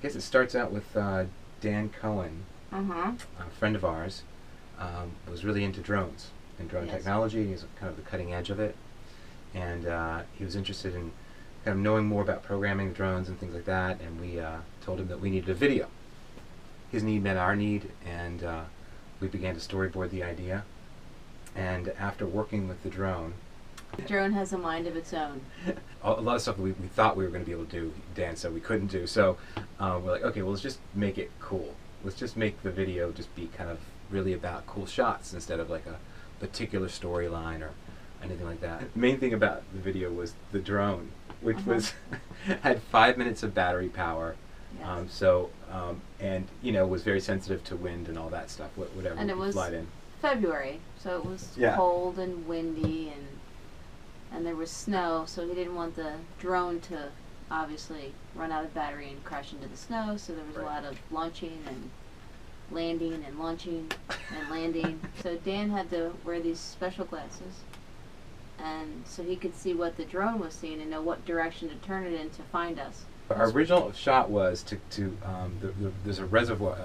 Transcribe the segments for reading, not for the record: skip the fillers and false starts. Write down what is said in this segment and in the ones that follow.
guess it starts out with Dan Cohen, Uh-huh. a friend of ours, was really into drones and drone Yes. technology. He's kind of the cutting edge of it. And he was interested in kind of knowing more about programming the drones and things like that, and we told him that we needed a video. His need met our need, and we began to storyboard the idea. And after working with the drone, The drone has a mind of its own. a lot of stuff we thought we were going to be able to do, Dan said we couldn't do. So we're like, okay, well, let's just make it cool. Let's just make the video just be kind of really about cool shots instead of like a particular storyline or anything like that. The main thing about the video was the drone, which was had 5 minutes of battery power. Yes. And was very sensitive to wind and all that stuff, whatever And we it could was fly in. February, so it was Yeah. cold and windy, and there was snow, so he didn't want the drone to obviously run out of battery and crash into the snow, so there was a lot of launching and landing and launching and landing. So Dan had to wear these special glasses, and so he could see what the drone was seeing and know what direction to turn it in to find us. Our original shot was there's a reservoir,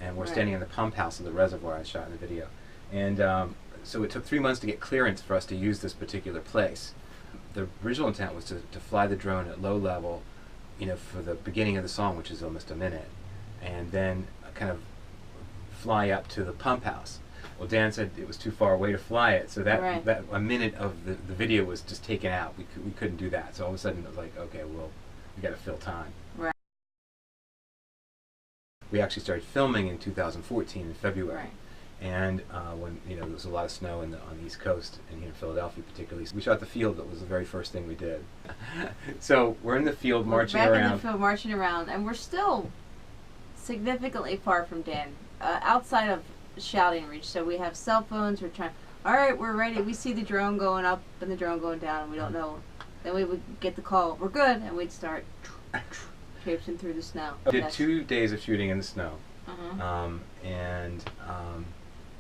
and we're Right. standing in the pump house of the reservoir. I shot in the video, and so it took 3 months to get clearance for us to use this particular place. The original intent was to fly the drone at low level, for the beginning of the song, which is almost a minute, and then kind of fly up to the pump house. Well, Dan said it was too far away to fly it, so that a minute of the video was just taken out. We couldn't do that. So all of a sudden it was like, okay, well, we got to fill time. Right. We actually started filming in 2014 in February. Right. And when there was a lot of snow on the East Coast and here in Philadelphia particularly, we shot the field. That was the very first thing we did. So we're in the field marching back around. in the field marching around, and we're still significantly far from Dan, outside of shouting reach. So we have cell phones. We're trying. All right, we're ready. We see the drone going up and the drone going down, and we don't know. Then we would get the call. We're good, and we'd start traipsing through the snow. We did 2 days of shooting in the snow. Uh-huh.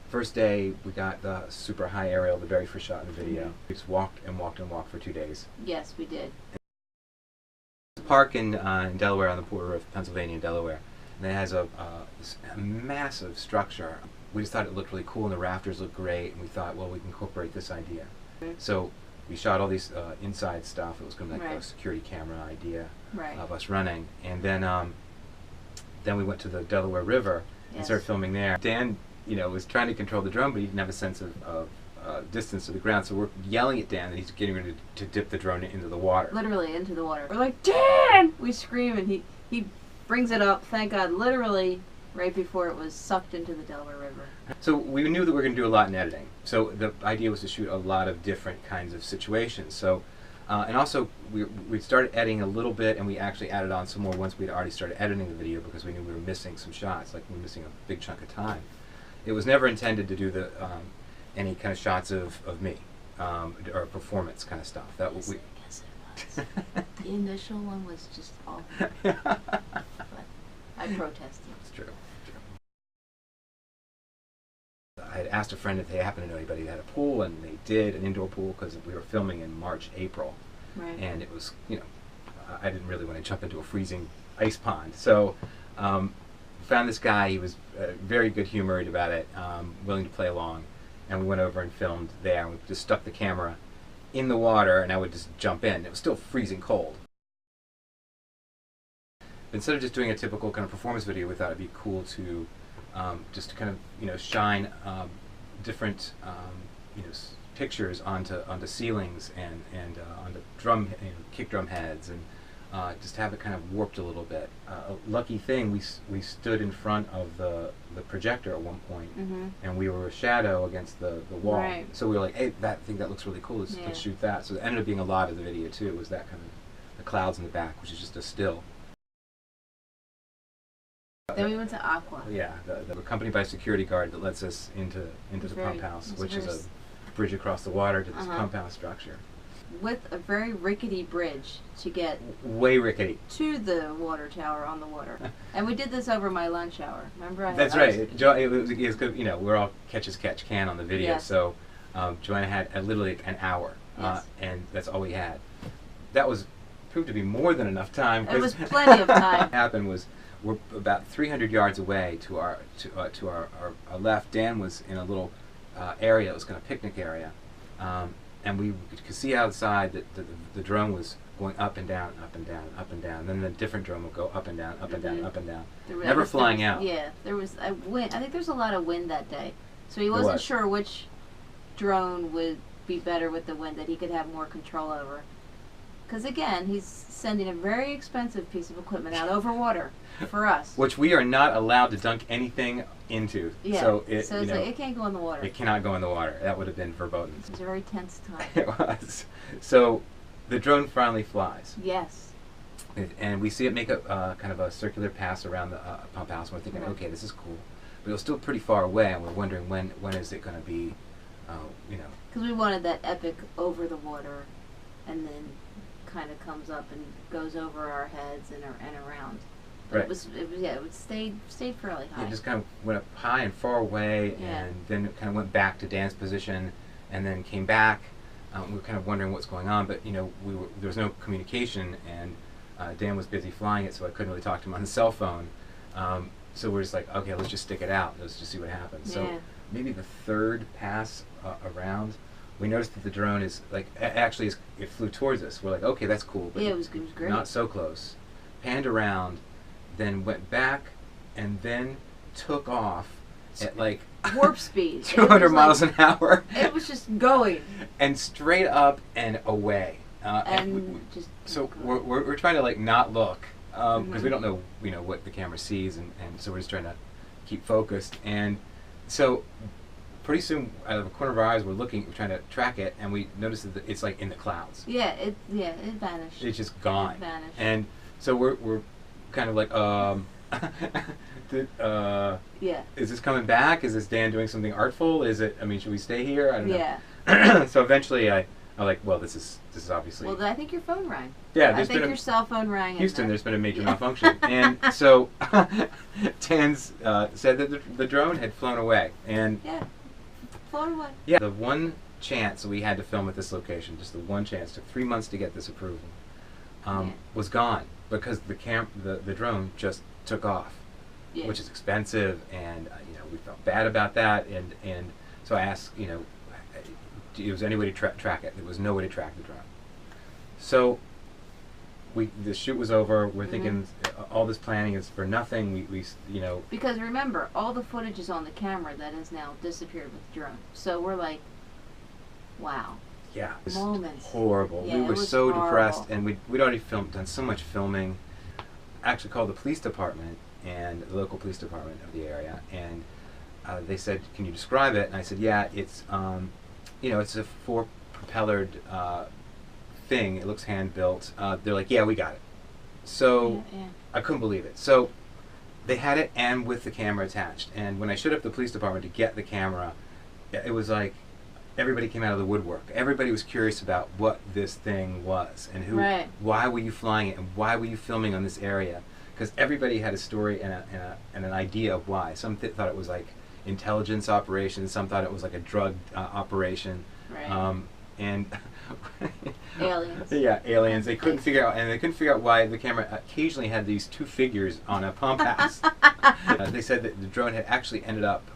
First day we got the super high aerial, the very first shot in the video. We just walked and walked and walked for 2 days. Yes, we did. Park in Delaware, on the border of Pennsylvania and Delaware, and it has a massive structure. We just thought it looked really cool, and the rafters looked great, and we thought, well, we can incorporate this idea. So we shot all these inside stuff. It was going to be like a security camera idea of us running, and then we went to the Delaware River and started filming there. Dan, was trying to control the drone, but he didn't have a sense of distance to the ground, so we're yelling at Dan that he's getting ready to dip the drone into the water. Literally into the water. We're like, Dan! We scream, and he brings it up, thank God, literally right before it was sucked into the Delaware River. So we knew that we were going to do a lot in editing. So the idea was to shoot a lot of different kinds of situations. So, and also we started editing a little bit, and we actually added on some more once we'd already started editing the video because we knew we were missing some shots, like we were missing a big chunk of time. It was never intended to do any kind of shots of me or performance kind of stuff. That Yes, we. yes, it was. The initial one was just awful. But I protested. It's true. I had asked a friend if they happened to know anybody that had a pool, and they did, an indoor pool, because we were filming in March, April. Right. And it was, I didn't really want to jump into a freezing ice pond. So found this guy. He was very good-humored about it, willing to play along. And we went over and filmed there. And we just stuck the camera in the water, and I would just jump in. It was still freezing cold. Instead of just doing a typical kind of performance video, we thought it'd be cool to just to kind of shine different pictures onto ceilings and onto drum kick drum heads, and just have it kind of warped a little bit. A lucky thing, we stood in front of the projector at one point, and we were a shadow against the wall. Right. So we were like, hey, that looks really cool. Let's shoot that. So it ended up being a lot of the video too. Was that kind of the clouds in the back, which is just a still. Then we went to Aqua. Yeah, we're accompanied by a security guard that lets us into the pump house, which is a bridge across the water to this pump house structure. With a very rickety bridge to get way rickety to the water tower on the water. And we did this over my lunch hour. Remember? That's right. It was good. We're all catch as catch can on the video. Yes. So Joanna had literally an hour, Yes. and that's all we had. That was proved to be more than enough time. It was plenty of time. What happened was we're about 300 yards away to our left. Dan was in a little area. It was kind of picnic area, and we could see outside that the drone was going up and down, up and down, up and down. And then the different drone would go up and down, up and down, up and down. Never flying out. Yeah, there was a wind. I think there was a lot of wind that day, so he wasn't sure which drone would be better with the wind, that he could have more control over. Because again, he's sending a very expensive piece of equipment out over water for us, which we are not allowed to dunk anything into. Yeah. So it's like, it can't go in the water. It cannot go in the water. That would have been verboten. It was a very tense time. It was. So the drone finally flies. Yes. And we see it make a kind of a circular pass around the pump house. And we're thinking, okay, this is cool, but it was still pretty far away, and we're wondering when is it going to be, Because we wanted that epic over the water, and then kind of comes up and goes over our heads and around. But right. it stayed fairly high. It just kind of went up high and far away, and then it kind of went back to Dan's position, and then came back. We were kind of wondering what's going on, but there was no communication, and Dan was busy flying it, so I couldn't really talk to him on the cell phone. So we're just like, okay, let's just stick it out. Let's just see what happens. Yeah. So maybe the third pass around, we noticed that the drone is like it flew towards us. We're like, okay, that's cool, but it was great. Not so close. Panned around, then went back, and then took off at like warp speed, 200 miles an hour. It was just going and straight up and away. So we're trying to like not look because we don't know what the camera sees, and so we're just trying to keep focused. And so pretty soon, out of the corner of our eyes, we're trying to track it, and we noticed that it's like in the clouds. Yeah, it vanished. It's just gone. It vanished. And so we're kind of like, is this coming back? Is this Dan doing something artful? Is it? I mean, should we stay here? I don't know. So eventually, I'm like, well, this is obviously. Well, I think your phone rang. Yeah, I think your cell phone rang. Houston, there's been a major malfunction, and so Tans said that the drone had flown away, and flown away. Yeah, the one chance we had to film at this location, just the one chance, took 3 months to get this approval, was gone because the drone just took off, which is expensive, and we felt bad about that, and so I asked, was there any way to track it? There was no way to track the drone. So the shoot was over. We're thinking all this planning is for nothing. We because remember, all the footage is on the camera that has now disappeared with the drone. So we're like, wow. Yeah, it was moments. Horrible. Yeah, we were so horrible. depressed, and we'd already done so much filming. Actually called the police department and the local police department of the area, and they said, "Can you describe it?" And I said, "Yeah, it's it's a 4-propellered thing. It looks hand built." They're like, "Yeah, we got it." So I couldn't believe it. So they had it, and with the camera attached. And when I showed up the police department to get the camera, it was like everybody came out of the woodwork. Everybody was curious about what this thing was and why were you flying it, and why were you filming on this area? Because everybody had a story and an idea of why. Some thought it was like intelligence operation. Some thought it was like a drug operation. Right. And aliens. Yeah, aliens. They couldn't figure out why the camera occasionally had these 2 figures on a pump house. They said that the drone had actually ended up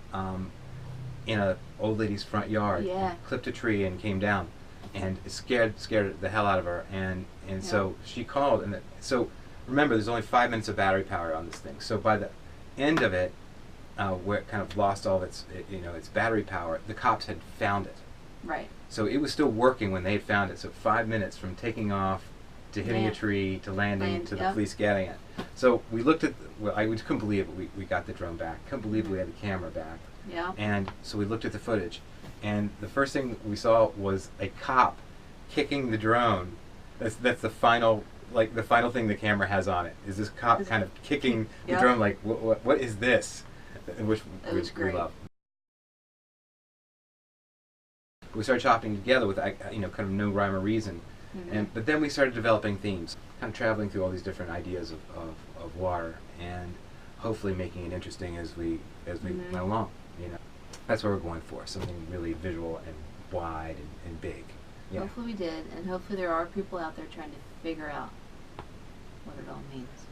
in an old lady's front yard, clipped a tree and came down, and it scared the hell out of her, and so she called, and so remember, there's only 5 minutes of battery power on this thing. So by the end of it, where it kind of lost all of its battery power, the cops had found it. Right. So it was still working when they had found it. So 5 minutes from taking off to hitting a tree to landing to the police getting it. So we looked at. We couldn't believe it. We got the drone back. Couldn't believe we had the camera back. Yeah. And so we looked at the footage, and the first thing we saw was a cop kicking the drone. That's the final thing the camera has on it. Is this cop kind of kicking the drone like what is this? Which we love. We started chopping together with kind of no rhyme or reason, but then we started developing themes, kind of traveling through all these different ideas of water, and hopefully making it interesting as we went along. That's what we're going for, something really visual and wide and big. Hopefully we did, and hopefully there are people out there trying to figure out what it all means.